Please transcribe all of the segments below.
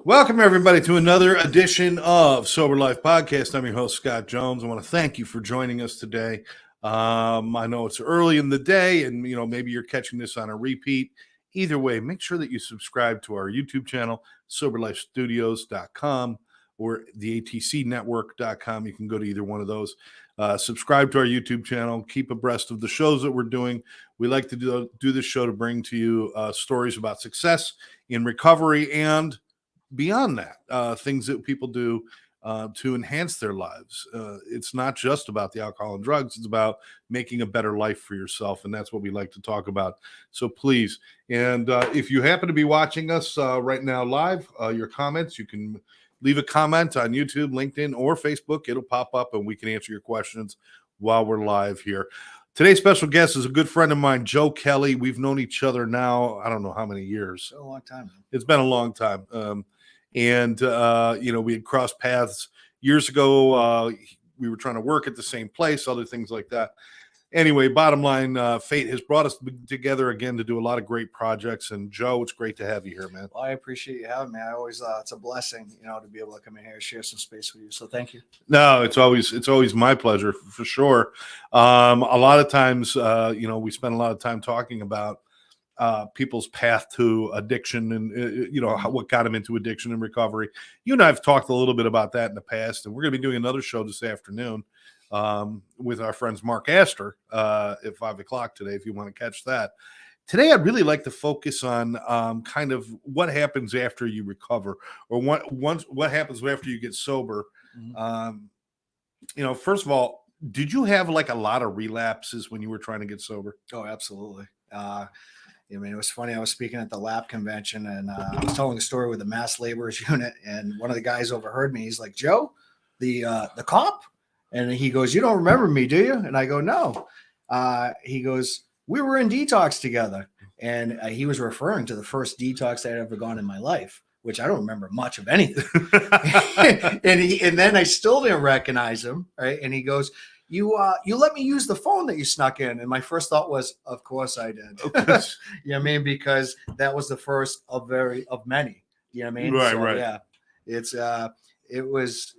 Welcome, everybody, to another edition of Sober Life Podcast. I'm your host, Scott Jones. I want to thank you for joining us today. I know it's early in the day, and maybe you're catching this on a repeat. Either way, make sure that you subscribe to our YouTube channel, SoberLifeStudios.com or the ATCnetwork.com. You can go to either one of those. Subscribe to our YouTube channel. Keep abreast of the shows that we're doing. We like to do this show to bring to you stories about success in recovery and beyond that, things that people do to enhance their lives. It's not just about the alcohol and drugs. It's about making a better life for yourself, and that's what we like to talk about. So please, and if you happen to be watching us right now live, your comments, you can leave a comment on YouTube, LinkedIn, or Facebook. It'll pop up, and we can answer your questions while we're live here. Today's special guest is a good friend of mine, Joe Kelley. We've known each other now, I don't know how many years. A long time. It's been a long time. And we had crossed paths years ago. We were trying to work at the same place, other things like that. Anyway, bottom line, fate has brought us together again to do a lot of great projects. And Joe, it's great to have you here, man. Well, I appreciate you having me. I always, it's a blessing, to be able to come in here and share some space with you. So thank you. No, it's always my pleasure for sure. A lot of times, we spend a lot of time talking about people's path to addiction and, what got them into addiction and recovery. You and I have talked a little bit about that in the past, and we're going to be doing another show this afternoon with our friends Mark Astor at 5:00 today, if you want to catch that. Today, I'd really like to focus on kind of what happens after you recover, or what happens after you get sober. Mm-hmm. First of all, did you have like a lot of relapses when you were trying to get sober? Oh, absolutely. It was funny. I was speaking at the LAP convention, and I was telling a story with the mass laborers unit, and one of the guys overheard me. He's like, "Joe, the cop," and he goes, "You don't remember me, do you?" And I go, "No." He goes, "We were in detox together," and he was referring to the first detox I'd ever gone in my life, which I don't remember much of anything. and then I still didn't recognize him, right? And he goes, You let me use the phone that you snuck in. And my first thought was, of course I did. You know what I mean? Because that was the first of many. You know what I mean? Right, so, right. Yeah. It was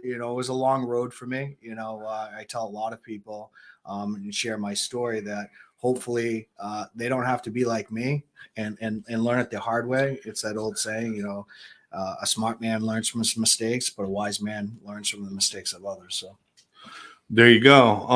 a long road for me. I tell a lot of people and share my story that hopefully they don't have to be like me and learn it the hard way. It's that old saying, a smart man learns from his mistakes, but a wise man learns from the mistakes of others. So. There you go.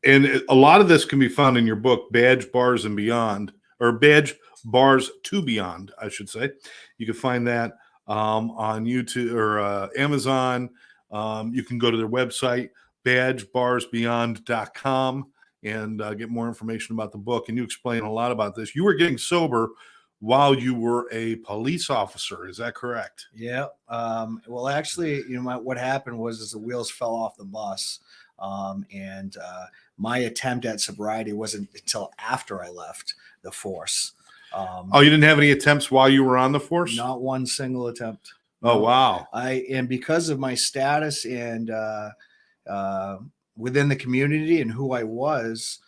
And a lot of this can be found in your book, Badge, Bars, and Beyond, or Badge, Bars to Beyond, I should say. You can find that on YouTube or Amazon. You can go to their website, badgebarsbeyond.com, and get more information about the book. And you explain a lot about this. You were getting sober while you were a police officer. Is that correct? Yeah. Well, actually, what happened was the wheels fell off the bus. And my attempt at sobriety wasn't until after I left the force. You didn't have any attempts while you were on the force? Not one single attempt. Oh, wow. And because of my status and within the community and who I was,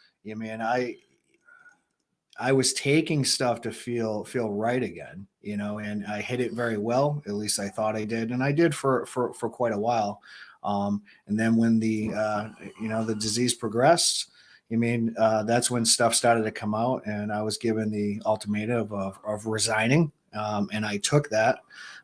I was taking stuff to feel right again, and I hit it very well. At least I thought I did. And I did for quite a while. And then when the disease progressed, that's when stuff started to come out, and I was given the ultimatum of resigning. And I took that.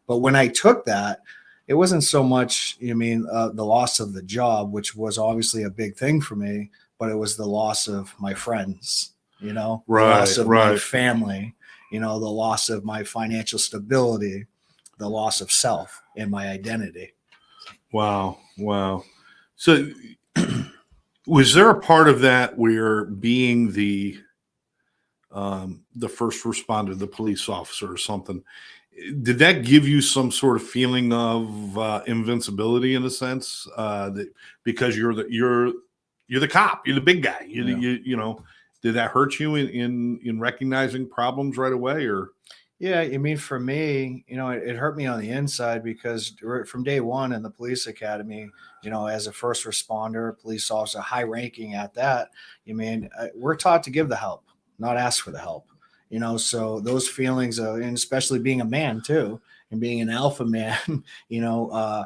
But when I took that, it wasn't so much, the loss of the job, which was obviously a big thing for me, but it was the loss of my friends. The loss of my family, the loss of my financial stability, the loss of self and my identity. Wow. So was there a part of that where being the first responder, the police officer or something, did that give you some sort of feeling of invincibility in a sense, that because you're the cop, you're the big guy, did that hurt you in recognizing problems right away? Or Yeah, for me, it hurt me on the inside because from day one in the police academy, as a first responder, police officer, high ranking at that, we're taught to give the help, not ask for the help. So those feelings, and especially being a man too, and being an alpha man, it was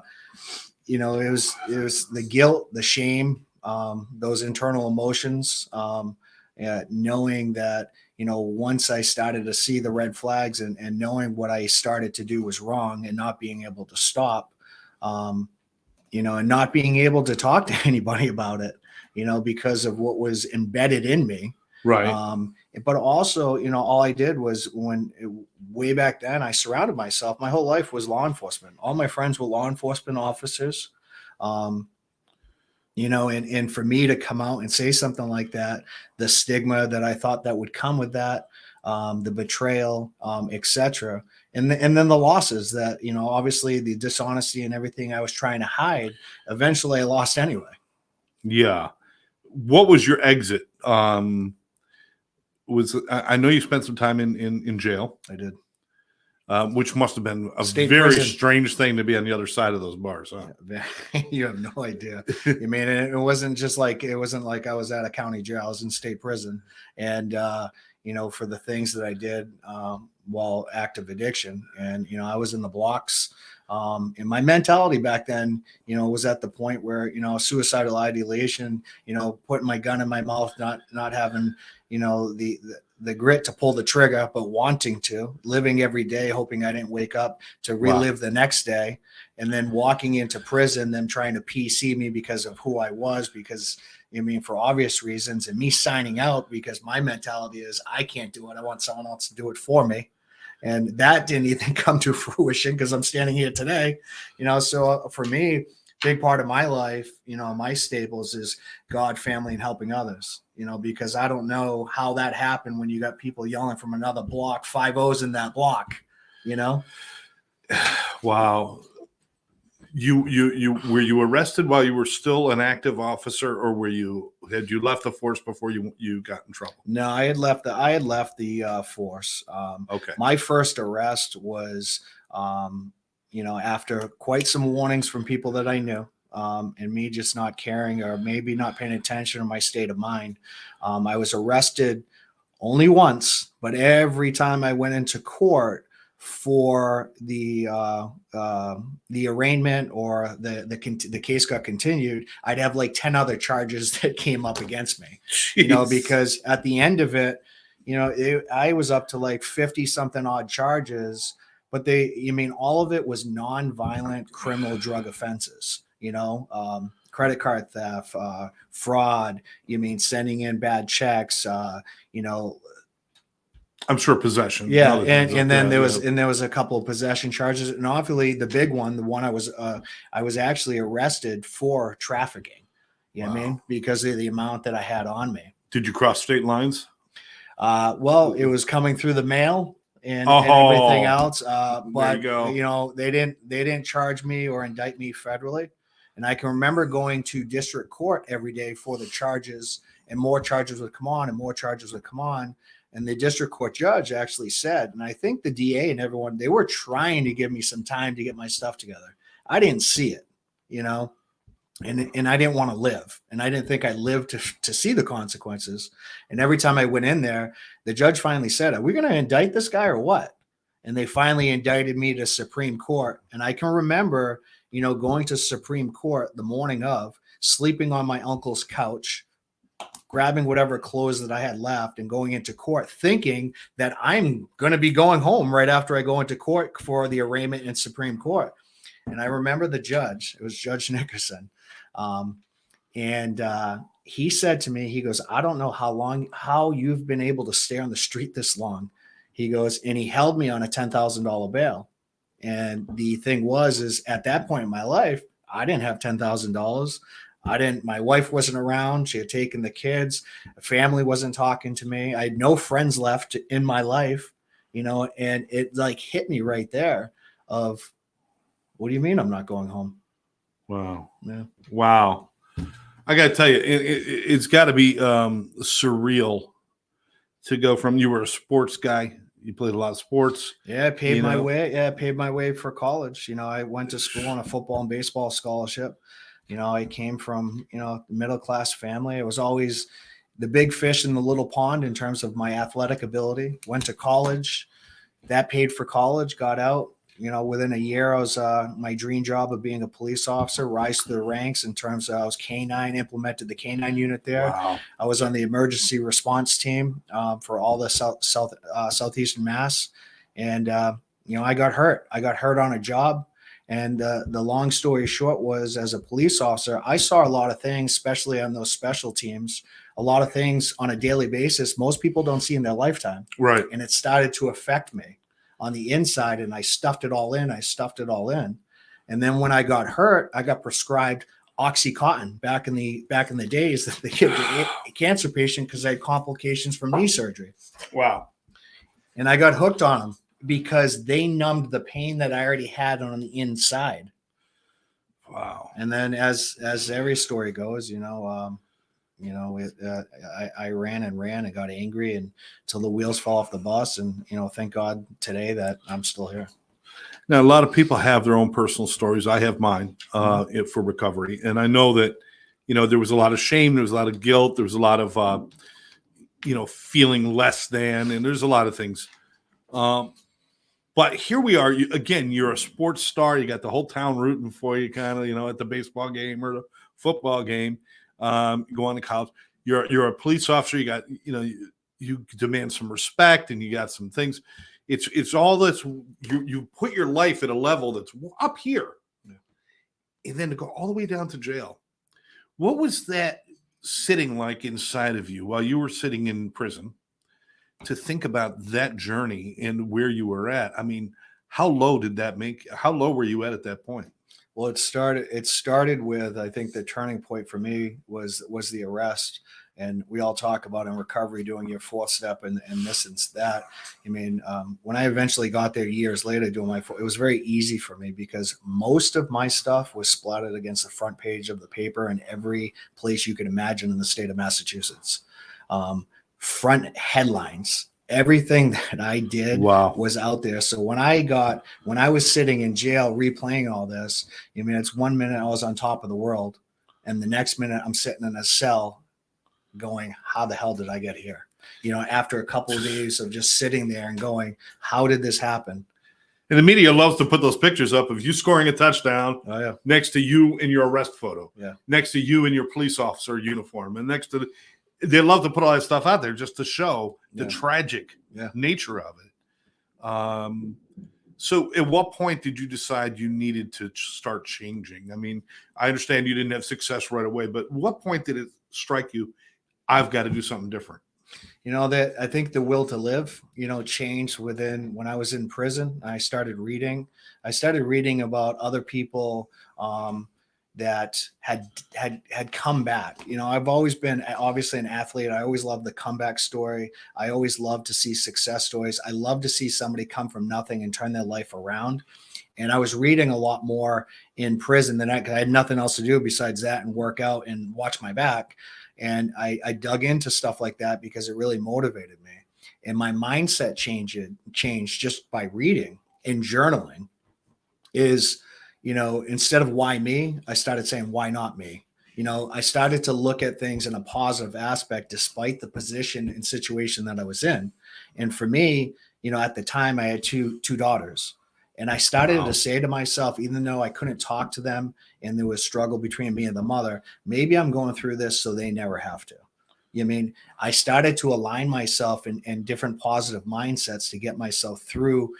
the guilt, the shame, those internal emotions, knowing that, once I started to see the red flags and knowing what I started to do was wrong and not being able to stop, and not being able to talk to anybody about it, because of what was embedded in me. Right. But also, all I did was way back then, I surrounded myself. My whole life was law enforcement. All my friends were law enforcement officers. And for me to come out and say something like that, the stigma that I thought that would come with that, the betrayal, etc. And then the losses that, obviously the dishonesty and everything I was trying to hide, eventually I lost anyway. Yeah. What was your exit? I know you spent some time in jail. I did. Which must have been a State very prison. strange thing to be on the other side of those bars, huh? Yeah, you have no idea. I mean, it wasn't like I was at a county jail. I was in state prison, and for the things that I did while active addiction, and I was in the blocks. And my mentality back then, was at the point where, suicidal ideation, putting my gun in my mouth, not having, the grit to pull the trigger, but wanting to, living every day, hoping I didn't wake up to relive the next day, and then walking into prison, them trying to PC me because of who I was, because for obvious reasons, and me signing out because my mentality is I can't do it. I want someone else to do it for me. And that didn't even come to fruition because I'm standing here today, so for me, big part of my life, my staples is God, family, and helping others, because I don't know how that happened when you got people yelling from another block, 5 O's in that block, Wow. You were you arrested while you were still an active officer, or had you left the force before you got in trouble? No, I had left the force. Okay. My first arrest was, after quite some warnings from people that I knew, and me just not caring or maybe not paying attention to my state of mind. I was arrested only once, but every time I went into court for the arraignment or the case got continued, I'd have like 10 other charges that came up against me. Jeez. Because at the end of it, I was up to like 50 something odd charges, but all of it was non-violent criminal drug offenses, credit card theft, fraud, sending in bad checks, I'm sure possession. Yeah, and then there was a couple of possession charges, and obviously the big one, the one I was actually arrested for trafficking. You know what I mean? Because of the amount that I had on me. Did you cross state lines? Well, it was coming through the mail and everything else. But they didn't charge me or indict me federally. And I can remember going to district court every day for the charges, and more charges would come on and more charges would come on. And the district court judge actually said, and I think the DA and everyone, they were trying to give me some time to get my stuff together. I didn't see it, and I didn't want to live. And I didn't think I'd live to see the consequences. And every time I went in there, the judge finally said, "Are we going to indict this guy or what?" And they finally indicted me to Supreme Court. And I can remember, going to Supreme Court the morning of, sleeping on my uncle's couch, grabbing whatever clothes that I had left and going into court, thinking that I'm going to be going home right after I go into court for the arraignment in Supreme Court. And I remember the judge, it was Judge Nickerson. And he said to me, he goes, "I don't know how you've been able to stay on the street this long." He goes, and he held me on a $10,000 bail. And the thing is at that point in my life, I didn't have $10,000. My wife wasn't around. She had taken the kids. Family wasn't talking to me. I had no friends left in my life, and it like hit me right there of, what do you mean I'm not going home? Wow. Yeah. Wow. I got to tell you, it's got to be surreal to go from, you were a sports guy. You played a lot of sports. Yeah, I paid my way. Yeah, I paid my way for college. I went to school on a football and baseball scholarship. I came from, a middle-class family. I was always the big fish in the little pond in terms of my athletic ability. Went to college. That paid for college, got out, within a year, I was my dream job of being a police officer, rise to the ranks in terms of I was K-9, implemented the K-9 unit there. Wow. I was on the emergency response team for all the southeastern Mass, and I got hurt. I got hurt on a job, and the long story short was, as a police officer, I saw a lot of things, especially on those special teams, a lot of things on a daily basis most people don't see in their lifetime. Right. And it started to affect me on the inside, and I stuffed it all in. And then when I got hurt, I got prescribed Oxycontin back in the days that they give the cancer patient because I had complications from knee surgery. Wow. And I got hooked on them because they numbed the pain that I already had on the inside. Wow. And then as every story goes, I ran and got angry until the wheels fall off the bus. And, thank God today that I'm still here. Now, a lot of people have their own personal stories. I have mine for recovery. And I know that, there was a lot of shame. There was a lot of guilt. There was a lot of, feeling less than, and there's a lot of things. But here we are. You're a sports star. You got the whole town rooting for you, kind of, at the baseball game or the football game. You go on to college. You're a police officer. You got, you demand some respect, and you got some things. It's all that's you put your life at a level that's up here, and then to go all the way down to jail. What was that sitting like inside of you while you were sitting in prison? To think about that journey and where you were at. I mean, how low were you at that point? Well, it started with, I think the turning point for me was the arrest. And we all talk about in recovery doing your fourth step and this and that. I mean, when I eventually got there years later doing it was very easy for me because most of my stuff was splattered against the front page of the paper in every place you could imagine in the state of Massachusetts. Front headlines, everything that I did was out there. So when I was sitting in jail replaying all this, it's 1 minute I was on top of the world, and the next minute I'm sitting in a cell going, how the hell did I get here? After a couple of days of just sitting there and going, how did this happen? And the media loves to put those pictures up of you scoring a touchdown next to you in your arrest photo, next to you in your police officer uniform, and next to they love to put all that stuff out there just to show the tragic nature of it. So at what point did you decide you needed to start changing? I mean, I understand you didn't have success right away, but what point did it strike you, I've got to do something different? That I think the will to live, changed when I was in prison. I started reading about other people that had come back. I've always been obviously an athlete. I always loved the comeback story. I always loved to see success stories. I love to see somebody come from nothing and turn their life around. And I was reading a lot more in prison than I had nothing else to do besides that and work out and watch my back. And I dug into stuff like that because it really motivated me. And my mindset changed just by reading and journaling is, instead of why me, I started saying, why not me? I started to look at things in a positive aspect, despite the position and situation that I was in. And for me, at the time I had two daughters, and I started to say to myself, even though I couldn't talk to them and there was struggle between me and the mother, maybe I'm going through this so they never have to. I started to align myself in different positive mindsets to get myself through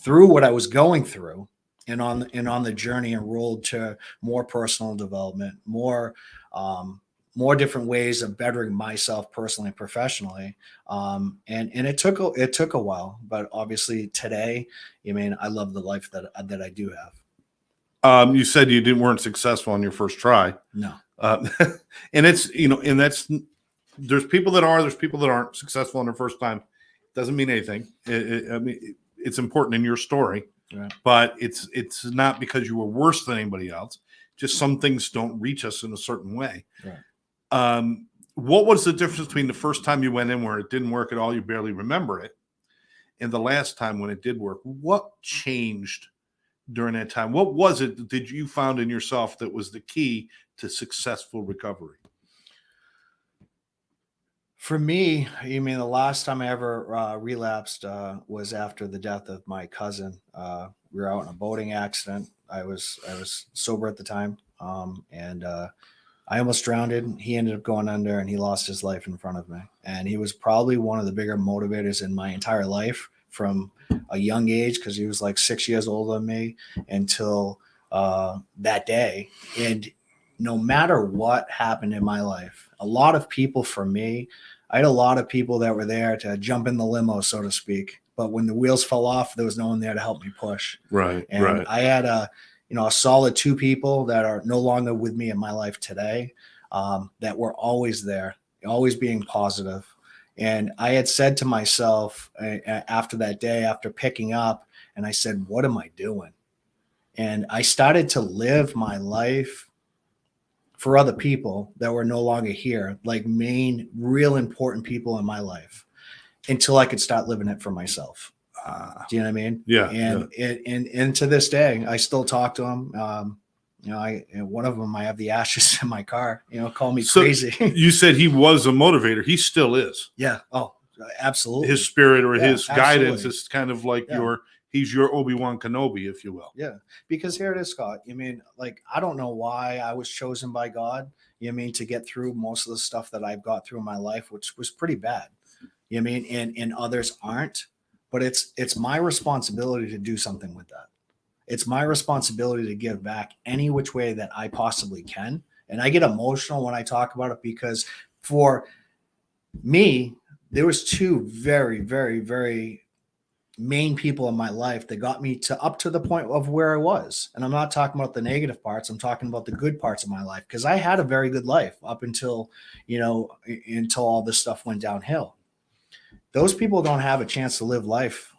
what I was going through. And on the journey and road to more personal development, more different ways of bettering myself personally and professionally. And it took a while, but obviously today, I love the life that I do have. You said you weren't successful on your first try. No. And it's, there's people that are, there's people that aren't successful on their first time. Doesn't mean anything. It's important in your story. Right. But it's not because you were worse than anybody else. Just some things don't reach us in a certain way. Right. What was the difference between the first time you went in where it didn't work at all, you barely remember it, and the last time when it did work? What changed during that time? What was it that you found in yourself that was the key to successful recovery? For me, you mean the last time I ever relapsed was after the death of my cousin. We were out in a boating accident. I was sober at the time, and I almost drowned. He ended up going under, and he lost his life in front of me. And he was probably one of the bigger motivators in my entire life from a young age, because he was like 6 years older than me until that day. And no matter what happened in my life, a lot of people, for me, I had a lot of people that were there to jump in the limo, so to speak. But when the wheels fell off, there was no one there to help me push. Right. And Right. I had a solid two people that are no longer with me in my life today, that were always there, always being positive. And I had said to myself after that day, after picking up, and I said, what am I doing? And I started to live my life for other people that were no longer here, like main, real important people in my life, until I could start living it for myself. Do you know what I mean? Yeah. And to this day, I still talk to them. One of them, I have the ashes in my car. Call me crazy. You said he was a motivator. He still is. Yeah. Oh, absolutely. His spirit or his guidance absolutely. is kind of like he's your Obi-Wan Kenobi, if you will. Yeah. Because here it is, Scott. I don't know why I was chosen by God, to get through most of the stuff that I've got through in my life, which was pretty bad. And others aren't. But it's my responsibility to do something with that. It's my responsibility to give back any which way that I possibly can. And I get emotional when I talk about it, because for me, there was two very, very, very main people in my life that got me up to the point of where I was. And I'm not talking about the negative parts. I'm talking about the good parts of my life, because I had a very good life up until all this stuff went downhill. Those people don't have a chance to live life.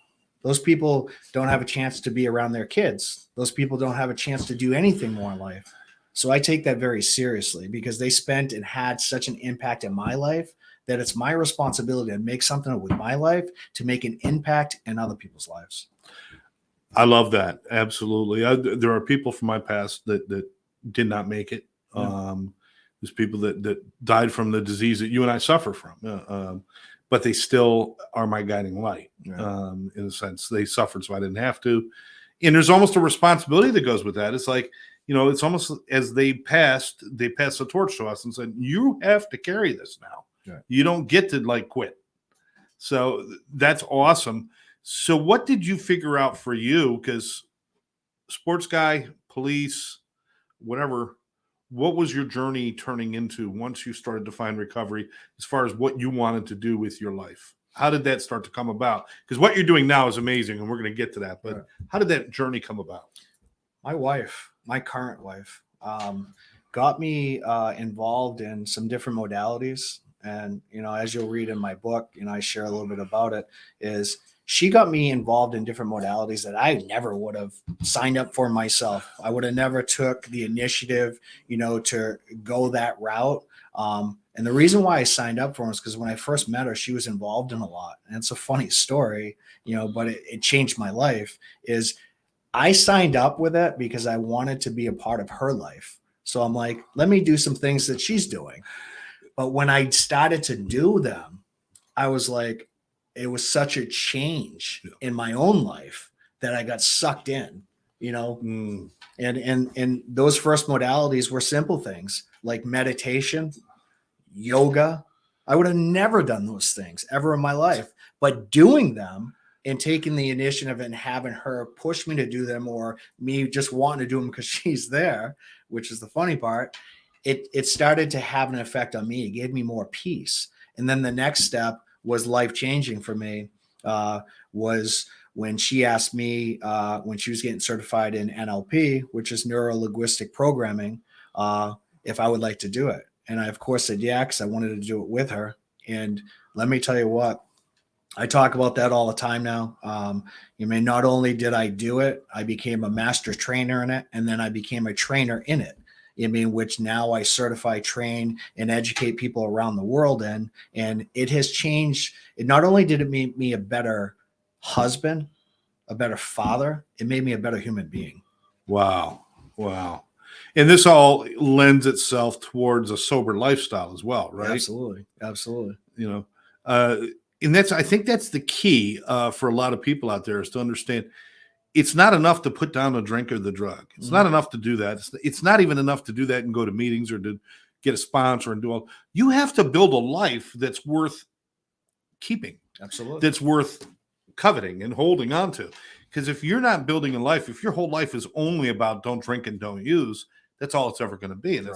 Those people don't have a chance to be around their kids. Those people don't have a chance to do anything more in life. So I take that very seriously, because they spent and had such an impact in my life that it's my responsibility to make something with my life to make an impact in other people's lives. I love that. Absolutely. There are people from my past that did not make it. Yeah. There's people that died from the disease that you and I suffer from. But they still are my guiding light. Yeah. In a sense, they suffered, so I didn't have to. And there's almost a responsibility that goes with that. It's like, it's almost as they passed the torch to us and said, you have to carry this now. Right. You don't get to quit. So that's awesome. So what did you figure out for you? Because sports guy, police, whatever, what was your journey turning into once you started to find recovery, as far as what you wanted to do with your life? How did that start to come about? Because what you're doing now is amazing, and we're going to get to that. But Right. How did that journey come about? My wife, my current wife, got me involved in some different modalities. And, as you'll read in my book, I share a little bit about it, is she got me involved in different modalities that I never would have signed up for myself. I would have never took the initiative, to go that route. And the reason why I signed up for her is because when I first met her, she was involved in a lot. And it's a funny story, but it changed my life. Is I signed up with it because I wanted to be a part of her life. So I'm like, let me do some things that she's doing. But when I started to do them, I was like, it was such a change in my own life that I got sucked in, and those first modalities were simple things like meditation, yoga. I would have never done those things ever in my life, but doing them and taking the initiative and having her push me to do them, or me just wanting to do them because she's there, which is the funny part, it started to have an effect on me. It gave me more peace. And then the next step was life-changing for me, was when she asked me, when she was getting certified in NLP, which is neuro-linguistic programming, if I would like to do it. And I, of course, said yeah, because I wanted to do it with her. And let me tell you what, I talk about that all the time now. Not only did I do it, I became a master trainer in it, and then I became a trainer in it. Which now I certify, train, and educate people around the world in. And it has changed. It not only did it make me a better husband, a better father, it made me a better human being. Wow. And this all lends itself towards a sober lifestyle as well, right? Absolutely. you know, uh, and I think that's the key for a lot of people out there is to understand it's not enough to put down the drink or the drug. It's not enough to do that. It's not even enough to do that and go to meetings or to get a sponsor and do all. You have to build a life that's worth keeping. Absolutely. That's worth coveting and holding on to. Because if you're not building a life, if your whole life is only about don't drink and don't use, that's all it's ever going to be. And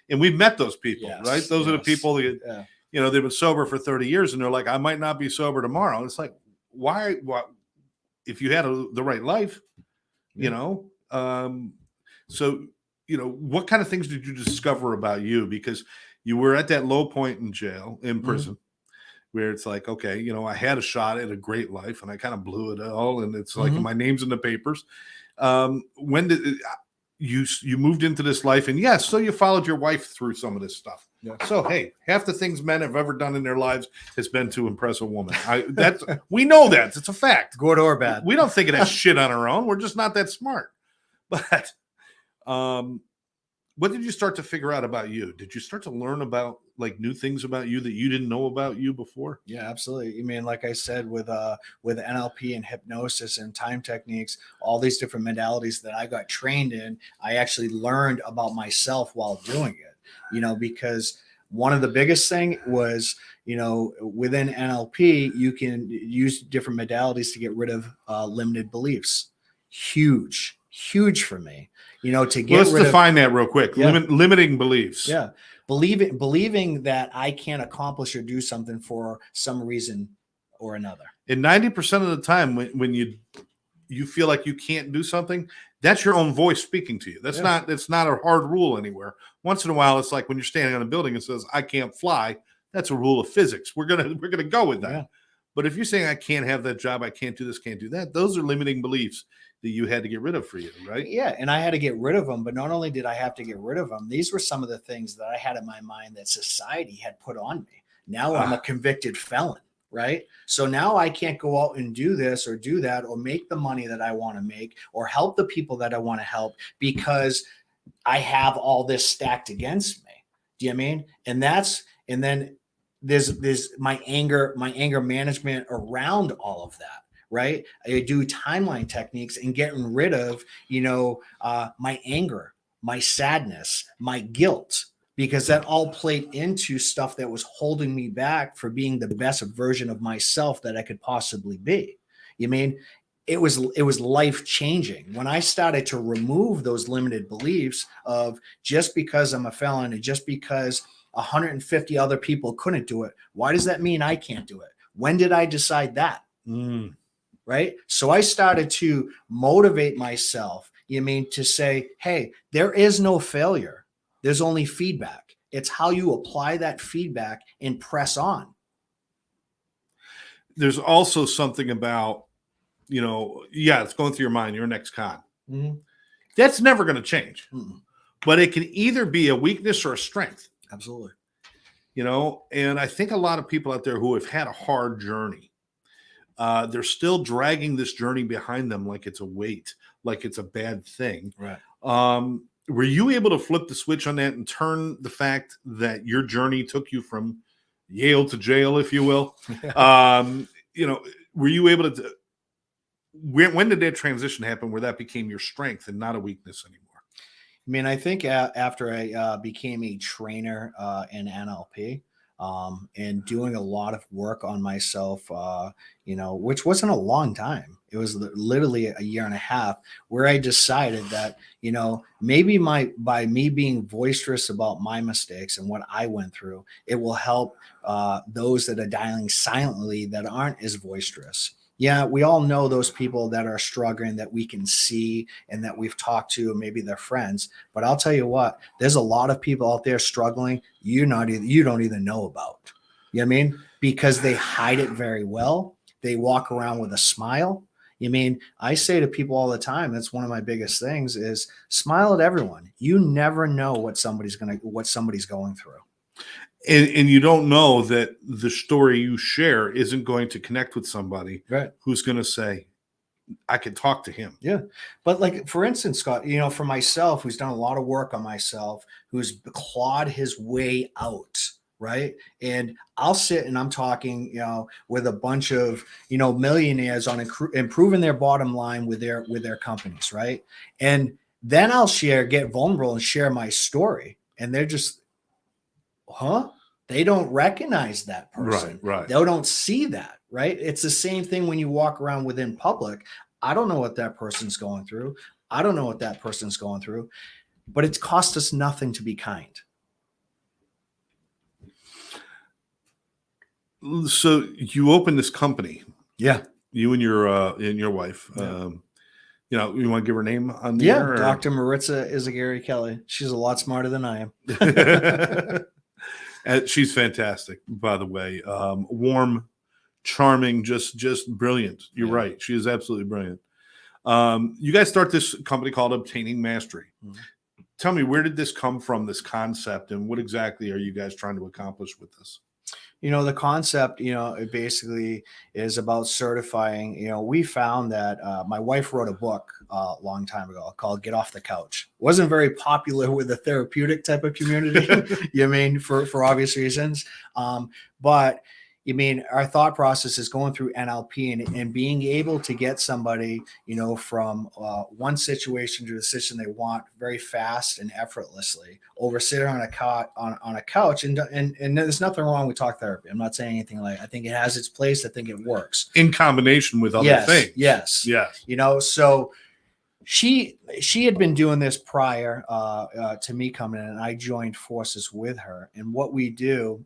and we've met those people, right? Those are the people that, they've been sober for 30 years and they're like, I might not be sober tomorrow. And it's like, why if you had the right life, so, what kind of things did you discover about you? Because you were at that low point in jail, in prison, where it's like, okay, I had a shot at a great life and I kind of blew it all. And it's like, my name's in the papers. When did you moved into this life? And yes, so you followed your wife through some of this stuff. Yeah. So, hey, half the things men have ever done in their lives has been to impress a woman. We know that. It's a fact. Good or bad. We don't think of that shit on our own. We're just not that smart. But what did you start to figure out about you? Did you start to learn about like new things about you that you didn't know about you before? Yeah, absolutely. I mean, like I said, with NLP and hypnosis and time techniques, all these different modalities that I got trained in, I actually learned about myself while doing it. Because one of the biggest thing was, within NLP, you can use different modalities to get rid of limited beliefs. Huge for me, to get Let's define that real quick. Yeah. Limiting beliefs. Yeah. Believing that I can't accomplish or do something for some reason or another. And 90% of the time when you feel like you can't do something, that's your own voice speaking to you. That's not a hard rule anywhere. Once in a while, it's like when you're standing on a building and says, I can't fly. That's a rule of physics. We're gonna go with that. Yeah. But if you're saying I can't have that job, I can't do this, can't do that, those are limiting beliefs that you had to get rid of for you, right? Yeah, and I had to get rid of them. But not only did I have to get rid of them, these were some of the things that I had in my mind that society had put on me. Now I'm a convicted felon, right? So now I can't go out and do this or do that or make the money that I want to make or help the people that I want to help because I have all this stacked against me. Do you know what I mean? And then there's my anger management around all of that. Right. I do timeline techniques and getting rid of, my anger, my sadness, my guilt, because that all played into stuff that was holding me back for being the best version of myself that I could possibly be. You mean it was life changing when I started to remove those limited beliefs of just because I'm a felon and just because 150 other people couldn't do it. Why does that mean I can't do it? When did I decide that? Right. So I started to motivate myself, to say, hey, there is no failure. There's only feedback. It's how you apply that feedback and press on. There's also something about, it's going through your mind, you're an ex-con. That's never going to change. But it can either be a weakness or a strength. Absolutely. And I think a lot of people out there who have had a hard journey, they're still dragging this journey behind them like it's a weight, like it's a bad thing. Right. Were you able to flip the switch on that and turn the fact that your journey took you from Yale to jail, if you will? Were you able to? When did that transition happen where that became your strength and not a weakness anymore? I mean, I think after I became a trainer in NLP, and doing a lot of work on myself, which wasn't a long time. It was literally a year and a half where I decided that, maybe by me being boisterous about my mistakes and what I went through, it will help those that are dialing silently that aren't as boisterous. Yeah, we all know those people that are struggling that we can see and that we've talked to, maybe they're friends. But I'll tell you what, there's a lot of people out there struggling you don't even know about. You know what I mean? Because they hide it very well. They walk around with a smile. I say to people all the time, that's one of my biggest things is smile at everyone. You never know what somebody's going through. And you don't know that the story you share isn't going to connect with somebody who's going to say, I can talk to him. Yeah. But like, for instance, Scott, for myself, who's done a lot of work on myself, who's clawed his way out right? And I'll sit and I'm talking, with a bunch of, millionaires on improving their bottom line with their companies, right? And then I'll get vulnerable and share my story, and they're just, huh? They don't recognize that person. Right. They don't see that, right? It's the same thing when you walk around within public. I don't know what that person's going through. I don't know what that person's going through, but it's cost us nothing to be kind. So you opened this company. Yeah. You and your wife. Yeah. You want to give her name on the Yeah. air? Dr. Maritza Izagiri Kelley. She's a lot smarter than I am. She's fantastic, by the way. Warm, charming, just brilliant. You're right. She is absolutely brilliant. You guys start this company called Obtaining Mastery. Mm-hmm. Tell me, where did this come from, this concept, and what exactly are you guys trying to accomplish with this? The concept, it basically is about certifying. We found that my wife wrote a book a long time ago called Get Off the Couch. Wasn't very popular with the therapeutic type of community, for obvious reasons. But our thought process is going through NLP and being able to get somebody, from one situation to the situation they want very fast and effortlessly over sitting on a couch. And there's nothing wrong with talk therapy. I'm not saying anything like, I think it has its place. I think it works in combination with other things. Yes. So she had been doing this prior to me coming in, and I joined forces with her. And what we do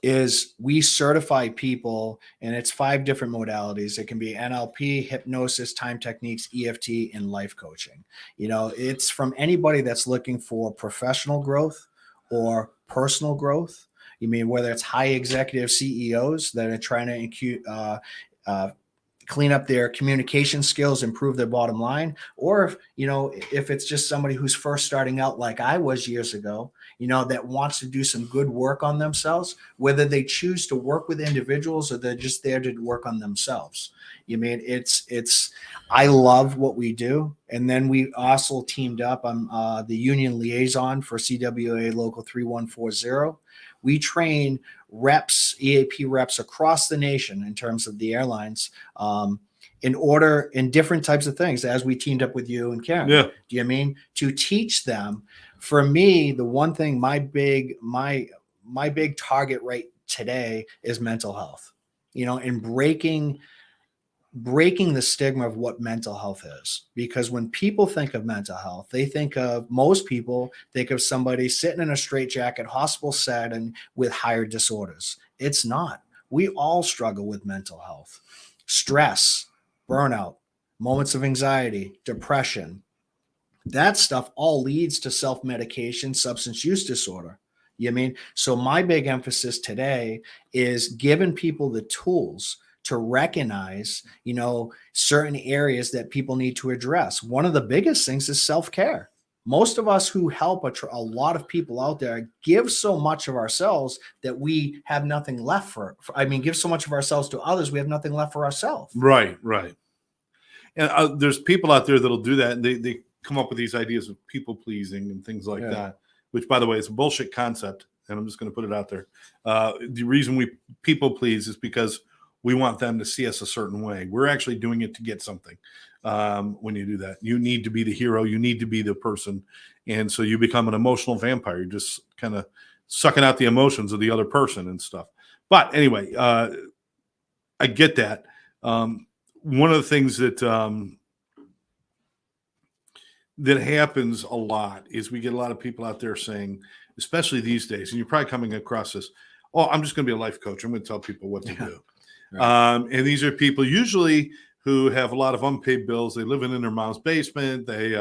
is we certify people, and it's 5 different modalities. It can be NLP, hypnosis, time techniques, EFT, and life coaching. It's from anybody that's looking for professional growth or personal growth. Whether it's high executive CEOs that are trying to clean up their communication skills, improve their bottom line, or if it's just somebody who's first starting out like I was years ago, that wants to do some good work on themselves, whether they choose to work with individuals or they're just there to work on themselves. I love what we do. And then we also teamed up. I'm the union liaison for CWA Local 3140. We train reps, EAP reps across the nation in terms of the airlines, in different types of things, as we teamed up with you and Karen. Yeah. Do you to teach them? For me, the one thing, my big target right today is mental health, and breaking the stigma of what mental health is. Because when people think of mental health, most people think of somebody sitting in a straitjacket, hospital setting with higher disorders. It's not. We all struggle with mental health, stress, burnout, moments of anxiety, depression. That stuff all leads to self-medication, substance use disorder. So my big emphasis today is giving people the tools to recognize, certain areas that people need to address. One of the biggest things is self-care. Most of us who help a lot of people out there give so much of ourselves that we have nothing left give so much of ourselves to others, we have nothing left for ourselves. Right. And there's people out there that'll do that, and they come up with these ideas of people pleasing and things like that, which, by the way, is a bullshit concept. And I'm just going to put it out there. The reason we people please is because we want them to see us a certain way. We're actually doing it to get something. When you do that, you need to be the hero. You need to be the person. And so you become an emotional vampire. You're just kind of sucking out the emotions of the other person and stuff. But anyway, I get that. One of the things that happens a lot is we get a lot of people out there saying, especially these days, and you're probably coming across this, oh, I'm just going to be a life coach. I'm going to tell people what to do. Right. And these are people usually who have a lot of unpaid bills. They live in their mom's basement. They,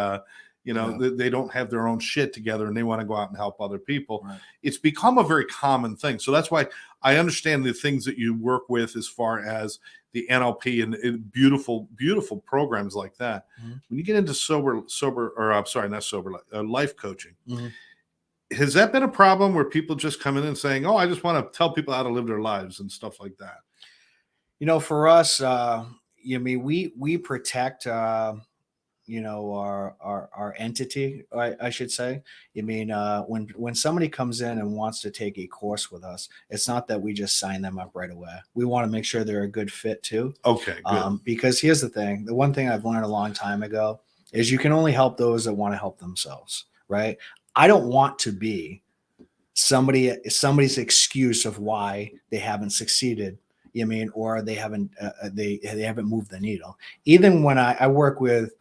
they don't have their own shit together, and they want to go out and help other people. Right. It's become a very common thing. So that's why I understand the things that you work with as far as the NLP and beautiful, beautiful programs like that. Mm-hmm. When you get into life coaching, mm-hmm. Has that been a problem where people just come in and saying, oh, I just want to tell people how to live their lives and stuff like that? For us, we protect our entity, I should say. I mean, when somebody comes in and wants to take a course with us, it's not that we just sign them up right away. We want to make sure they're a good fit too. Okay, good. Because here's the thing: the one thing I've learned a long time ago is you can only help those that want to help themselves, right? I don't want to be somebody's excuse of why they haven't succeeded. You mean, or they haven't they haven't moved the needle. Even when I work with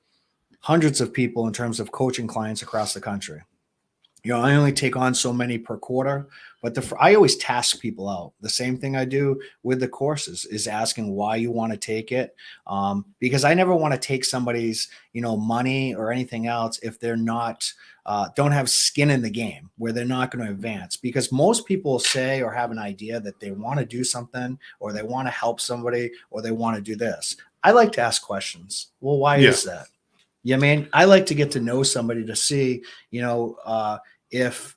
hundreds of people in terms of coaching clients across the country. I only take on so many per quarter, but I always task people out. The same thing I do with the courses is asking why you want to take it, because I never want to take somebody's money or anything else if they're not don't have skin in the game, where they're not going to advance. Because most people say or have an idea that they want to do something, or they want to help somebody, or they want to do this. I like to ask questions. Well, why is that? Yeah, man, I like to get to know somebody to see, if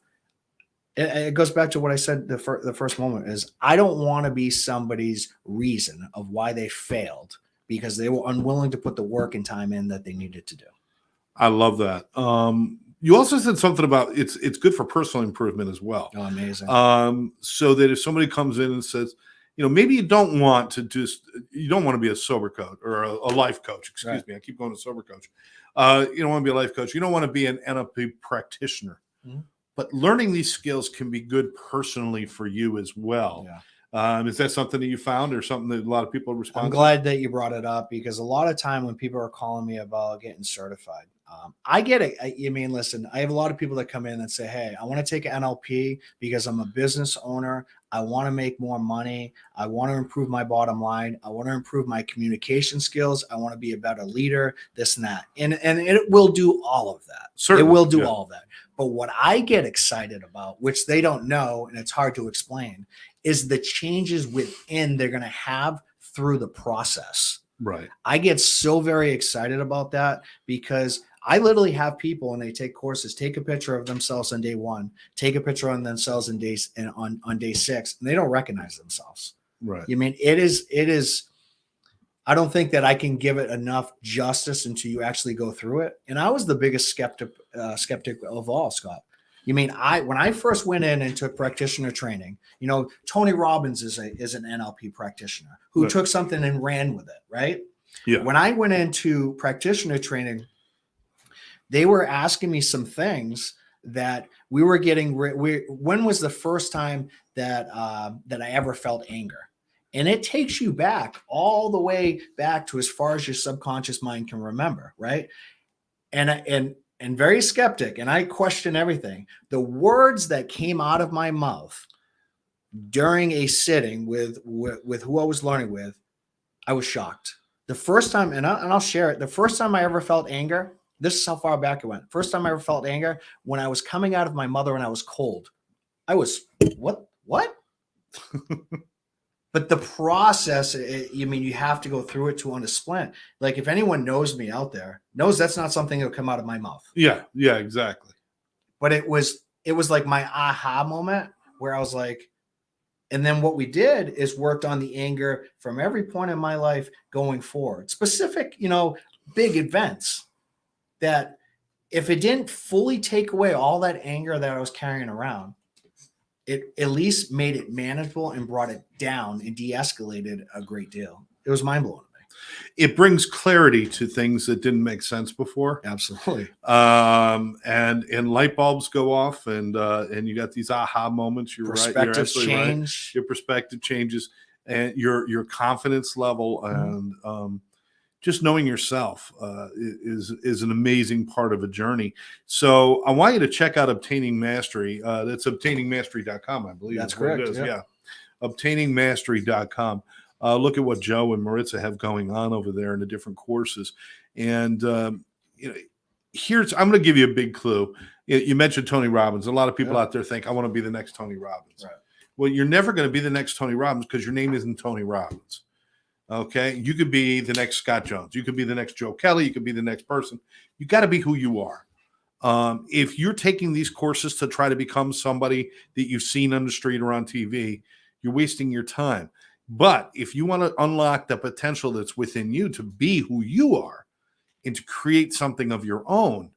it goes back to what I said the first moment is I don't want to be somebody's reason of why they failed because they were unwilling to put the work and time in that they needed to do. I love that. You also said something about it's good for personal improvement as well. Oh, amazing. So that if somebody comes in and says, maybe you don't want to be a sober coach or a life coach. Excuse me. I keep going to sober coach. You don't want to be a life coach. You don't want to be an NLP practitioner. Mm-hmm. But learning these skills can be good personally for you as well. Yeah. Is that something that you found or something that a lot of people respond to? I'm glad that you brought it up because a lot of time when people are calling me about getting certified, I get it. Listen, I have a lot of people that come in and say, hey, I want to take an NLP because I'm a business owner. I want to make more money. I want to improve my bottom line. I want to improve my communication skills. I want to be a better leader, this and that. And it will do all of that. Certainly, it will do all of that. But what I get excited about, which they don't know, and it's hard to explain, is the changes within they're going to have through the process. Right. I get so very excited about that because I literally have people when they take courses, take a picture of themselves on day 1, take a picture of themselves on day 6, and they don't recognize themselves. Right. It is. I don't think that I can give it enough justice until you actually go through it. And I was the biggest skeptic of all, Scott. When I first went in and took practitioner training, Tony Robbins is an NLP practitioner who took something and ran with it, right? Yeah. When I went into practitioner training, they were asking me some things that we were getting. When was the first time that I ever felt anger? And it takes you back all the way back to as far as your subconscious mind can remember, right? And very skeptic, and I question everything. The words that came out of my mouth during a sitting with who I was learning with, I was shocked. The first time, and I'll share it. The first time I ever felt anger, this is how far back it went. First time I ever felt anger when I was coming out of my mother and I was cold. I was, what? But the process, you have to go through it to understand. Like if anyone knows me out there, knows that's not something that will come out of my mouth. Yeah, exactly. But it was like my aha moment where I was like, and then what we did is worked on the anger from every point in my life going forward. Specific, big events that if it didn't fully take away all that anger that I was carrying around, it at least made it manageable and brought it down and de-escalated a great deal. It was mind-blowing to me. It brings clarity to things that didn't make sense before. Absolutely. And light bulbs go off and you got these aha moments. You're right. You're absolutely change. Right. Your perspective changes and your confidence level and just knowing yourself is an amazing part of a journey. So I want you to check out Obtaining Mastery. That's obtainingmastery.com, I believe. That's correct. It is. Yeah. Obtainingmastery.com. Look at what Joe and Maritza have going on over there in the different courses. And, I'm going to give you a big clue. You mentioned Tony Robbins. A lot of people out there think, I want to be the next Tony Robbins. Right. Well, you're never going to be the next Tony Robbins because your name isn't Tony Robbins. Okay. You could be the next Scott Jones. You could be the next Joe Kelley. You could be the next person. You got to be who you are. If you're taking these courses to try to become somebody that you've seen on the street or on TV, you're wasting your time. But if you want to unlock the potential that's within you to be who you are and to create something of your own,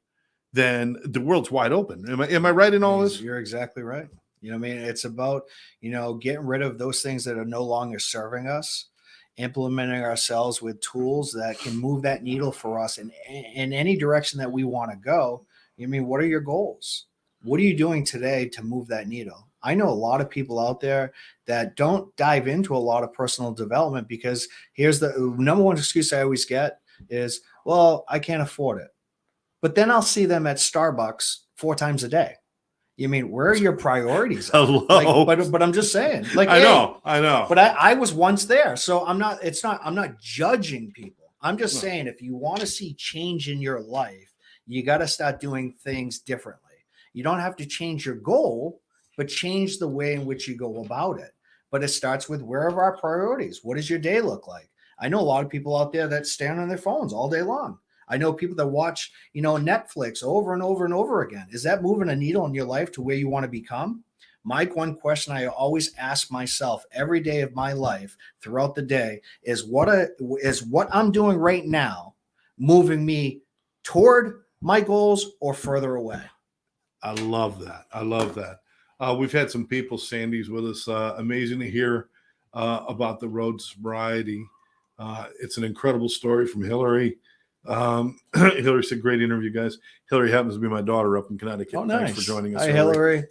then the world's wide open. Am I right in all this? You're exactly right. I mean, it's about, getting rid of those things that are no longer serving us, implementing ourselves with tools that can move that needle for us in any direction that we want to go. I mean, what are your goals? What are you doing today to move that needle? I know a lot of people out there that don't dive into a lot of personal development because here's the number one excuse I always get is, well, I can't afford it. But then I'll see them at Starbucks 4 times a day. You mean, where are your priorities at? Hello. But I'm just saying, like, I know. But I was once there. So I'm not judging people. I'm just saying, if you want to see change in your life, you got to start doing things differently. You don't have to change your goal, but change the way in which you go about it. But it starts with, where are our priorities? What does your day look like? I know a lot of people out there that stand on their phones all day long. I know people that watch, Netflix over and over and over again. Is that moving a needle in your life to where you want to become? Mike, one question I always ask myself every day of my life throughout the day is what I'm doing right now moving me toward my goals or further away? I love that. We've had some people, Sandy's with us. Amazing to hear about the road to sobriety. It's an incredible story from Hillary. Hillary said, great interview, guys. Hillary happens to be my daughter up in Connecticut. Oh, nice. Thanks for joining us. Hi, Hillary.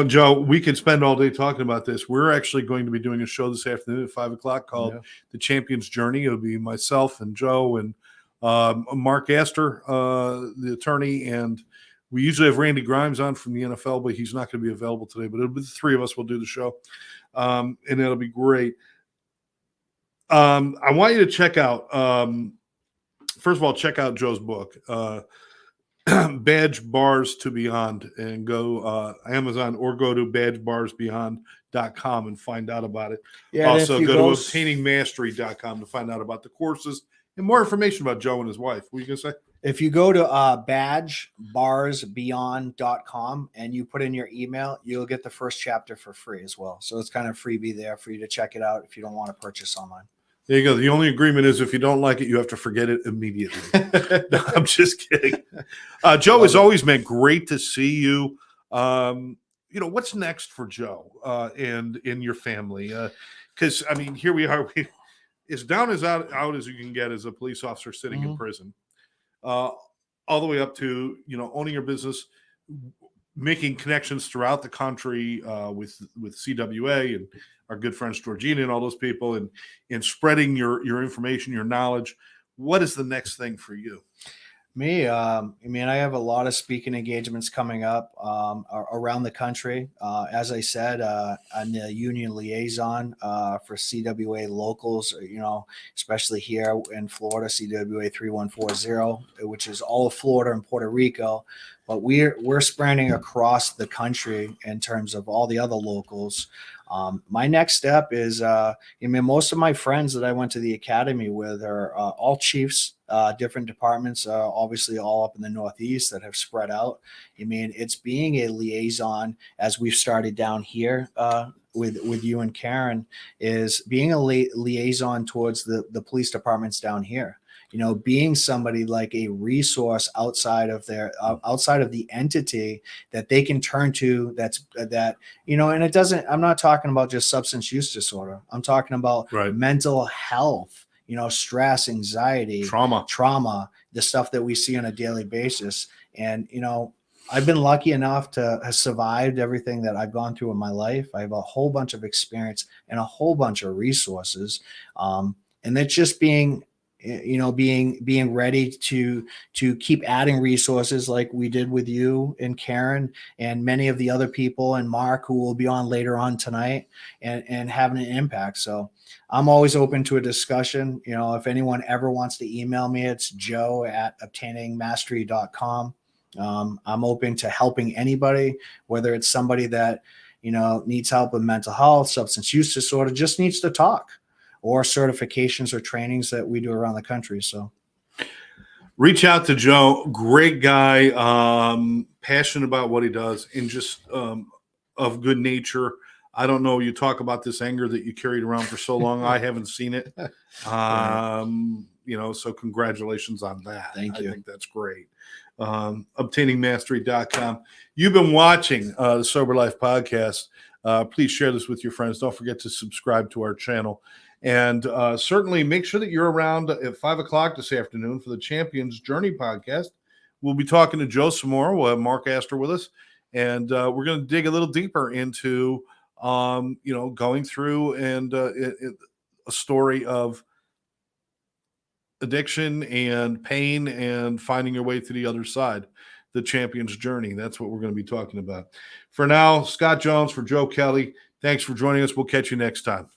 Joe, we could spend all day talking about this. We're actually going to be doing a show this afternoon at 5:00 called The Champion's Journey. It'll be myself and Joe and Mark Astor, the attorney, and we usually have Randy Grimes on from the NFL, but he's not going to be available today. But it'll be the 3 of us will do the show, and it'll be great. I want you to check out, first of all, check out Joe's book, Badge Bars to Beyond, and go Amazon or go to badgebarsbeyond.com and find out about it. Yeah, also, go to obtainingmastery.com to find out about the courses and more information about Joe and his wife. What are you going to say? If you go to badgebarsbeyond.com and you put in your email, you'll get the first chapter for free as well. So it's kind of freebie there for you to check it out if you don't want to purchase online. There you go. The only agreement is if you don't like it, you have to forget it immediately. No, I'm just kidding. Joe, as always, man, great to see you. What's next for Joe and in your family? Because, I mean, here we are. As down as out as you can get as a police officer sitting in prison, all the way up to, owning your business, making connections throughout the country with CWA and our good friends Georgina and all those people, and spreading your information, your knowledge. What is the next thing for you? Me, I have a lot of speaking engagements coming up around the country. As I said, I'm the union liaison for CWA locals, especially here in Florida, CWA 3140, which is all of Florida and Puerto Rico. But we're spreading across the country in terms of all the other locals. My next step is, most of my friends that I went to the academy with are all chiefs, different departments, obviously all up in the Northeast that have spread out. It's being a liaison, as we've started down here with you and Karen, is being a liaison towards the police departments down here. Being somebody like a resource outside of the entity that they can turn to. And it doesn't. I'm not talking about just substance use disorder. I'm talking about mental health. Stress, anxiety, trauma, the stuff that we see on a daily basis. And I've been lucky enough to have survived everything that I've gone through in my life. I have a whole bunch of experience and a whole bunch of resources, and that's just being ready to keep adding resources like we did with you and Karen and many of the other people and Mark, who will be on later on tonight, and having an impact. So I'm always open to a discussion. If anyone ever wants to email me, it's joe@obtainingmastery.com. I'm open to helping anybody, whether it's somebody that, needs help with mental health, substance use disorder, just needs to talk, or certifications or trainings that we do around the country. So reach out to Joe. Great guy, passionate about what he does, and just of good nature. I don't know. You talk about this anger that you carried around for so long. I haven't seen it. so congratulations on that. Thank you. I think that's great. Obtainingmastery.com. You've been watching the Sober Life podcast. Please share this with your friends. Don't forget to subscribe to our channel. And certainly make sure that you're around at 5 o'clock this afternoon for the Champions Journey podcast. We'll be talking to Joe some more. We'll have Mark Astor with us. And we're going to dig a little deeper into, going through and a story of addiction and pain and finding your way to the other side, the Champion's Journey. That's what we're going to be talking about. For now, Scott Jones for Joe Kelley. Thanks for joining us. We'll catch you next time.